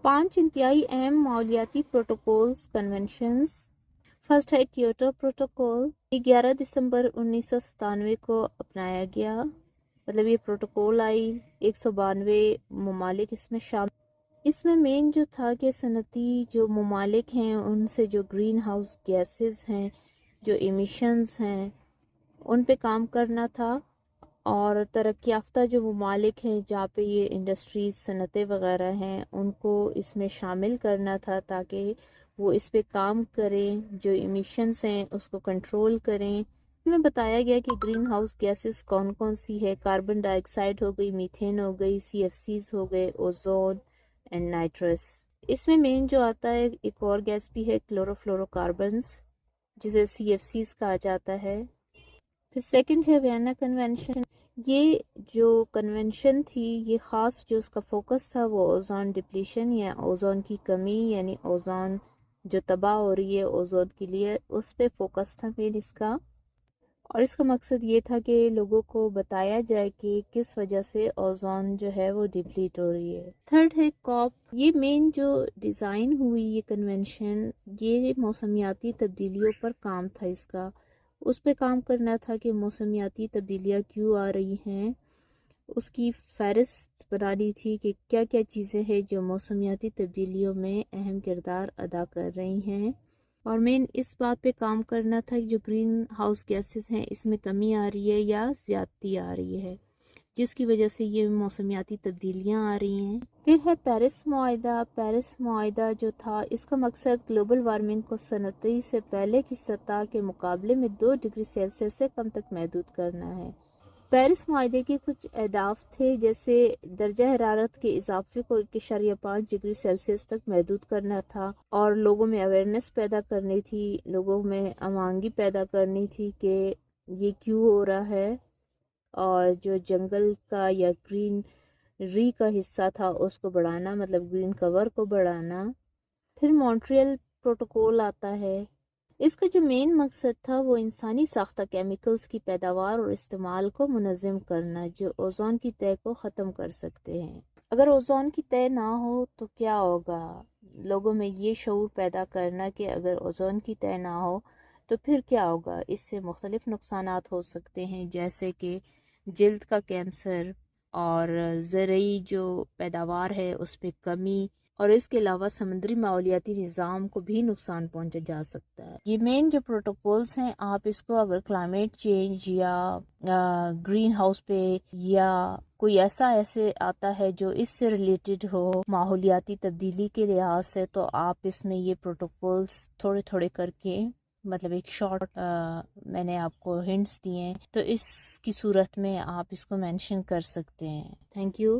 5 انتہائی اہم ماحولیاتی پروٹوکولز کنونشنز۔ فرسٹ ہے کیوٹو پروٹوکول، یہ 11 دسمبر 1997 کو اپنایا گیا، مطلب یہ پروٹوکول آئی 192 ممالک اس میں شامل۔ اس میں مین جو تھا کہ صنعتی جو ممالک ہیں ان سے جو گرین ہاؤس گیسز ہیں، جو ایمیشنز ہیں، ان پہ کام کرنا تھا، اور ترقی یافتہ جو ممالک ہیں جہاں پہ یہ انڈسٹریز صنعتیں وغیرہ ہیں ان کو اس میں شامل کرنا تھا تاکہ وہ اس پہ کام کریں، جو ایمیشنز ہیں اس کو کنٹرول کریں۔ میں بتایا گیا کہ گرین ہاؤس گیسز کون کون سی ہے، کاربن ڈائی آکسائڈ ہو گئی، میتھین ہو گئی، سی ایف سیز ہو گئے، اوزون اینڈ نائٹرس۔ اس میں مین جو آتا ہے ایک اور گیس بھی ہے کلورو فلورو کاربنز، جسے سی ایف سیز کہا جاتا ہے۔ پھر سیکنڈ ہے وینا کنونشن۔ یہ جو کنونشن تھی یہ خاص جو اس کا فوکس تھا وہ اوزون ڈپلیشن یا اوزون کی کمی، یعنی اوزون جو تباہ ہو رہی ہے اوزون کے لیے، اس پہ فوکس تھا مین اس کا، اور اس کا مقصد یہ تھا کہ لوگوں کو بتایا جائے کہ کس وجہ سے اوزون جو ہے وہ ڈپلیٹ ہو رہی ہے۔ تھرڈ ہے کاپ۔ یہ مین جو ڈیزائن ہوئی یہ کنونشن، یہ موسمیاتی تبدیلیوں پر کام تھا اس کا، اس پہ کام کرنا تھا کہ موسمیاتی تبدیلیاں کیوں آ رہی ہیں، اس کی فہرست بنانی تھی کہ کیا کیا چیزیں ہیں جو موسمیاتی تبدیلیوں میں اہم کردار ادا کر رہی ہیں، اور مین اس بات پہ کام کرنا تھا کہ جو گرین ہاؤس گیسز ہیں اس میں کمی آ رہی ہے یا زیادتی آ رہی ہے جس کی وجہ سے یہ موسمیاتی تبدیلیاں آ رہی ہیں۔ پھر ہے پیرس معاہدہ۔ پیرس معاہدہ جو تھا اس کا مقصد گلوبل وارمنگ کو صنعتی سے پہلے کی سطح کے مقابلے میں 2 ڈگری سیلسیس سے کم تک محدود کرنا ہے۔ پیرس معاہدے کے کچھ اہداف تھے، جیسے درجہ حرارت کے اضافے کو 1.5 ڈگری سیلسیس تک محدود کرنا تھا، اور لوگوں میں اویئرنیس پیدا کرنی تھی، لوگوں میں آمادگی پیدا کرنی تھی کہ یہ کیوں ہو رہا ہے، اور جو جنگل کا یا گرین ری کا حصہ تھا اس کو بڑھانا، مطلب گرین کور کو بڑھانا۔ پھر مونٹریل پروٹوکول آتا ہے۔ اس کا جو مین مقصد تھا وہ انسانی ساختہ کیمیکلز کی پیداوار اور استعمال کو منظم کرنا، جو اوزون کی تہہ کو ختم کر سکتے ہیں۔ اگر اوزون کی تہہ نہ ہو تو کیا ہوگا، لوگوں میں یہ شعور پیدا کرنا کہ اگر اوزون کی تہہ نہ ہو تو پھر کیا ہوگا، اس سے مختلف نقصانات ہو سکتے ہیں، جیسے کہ جلد کا کینسر اور زرعی جو پیداوار ہے اس پہ کمی، اور اس کے علاوہ سمندری ماحولیاتی نظام کو بھی نقصان پہنچا جا سکتا ہے۔ یہ مین جو پروٹوکولز ہیں، آپ اس کو اگر کلائمیٹ چینج یا گرین ہاؤس پہ یا کوئی ایسے آتا ہے جو اس سے ریلیٹڈ ہو ماحولیاتی تبدیلی کے لحاظ سے، تو آپ اس میں یہ پروٹوکولز تھوڑے تھوڑے کر کے، مطلب ایک شارٹ میں نے آپ کو ہنٹس دیے ہیں، تو اس کی صورت میں آپ اس کو مینشن کر سکتے ہیں۔ Thank you.